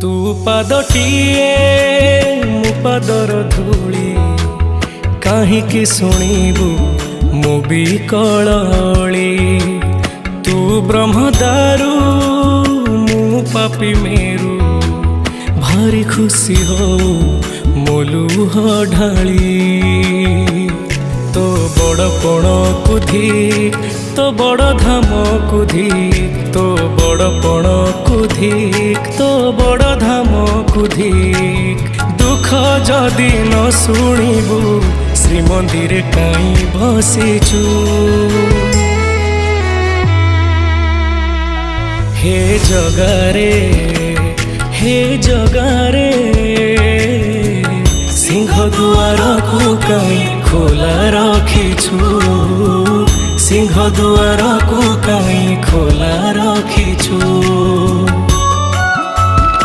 तू पादटिए मु पादर धूली काहींकि शुणिबु मु भी कलली। तू ब्रह्मदारू मु पापी मेरू भारी खुशी हो मोलुह ढाली। तो बड़पण कुधी तो बड़ धाम कुधी तो बड़पण कुधी तो बड़ धाम कुधी। दुख जदि न शुणिबु श्रीमंदिर काई बसिचु। हे जगारे हे जगारे सिंह दुआर को काई खोला रखिछु। सिंह दुआर को काई खोला रखिछु।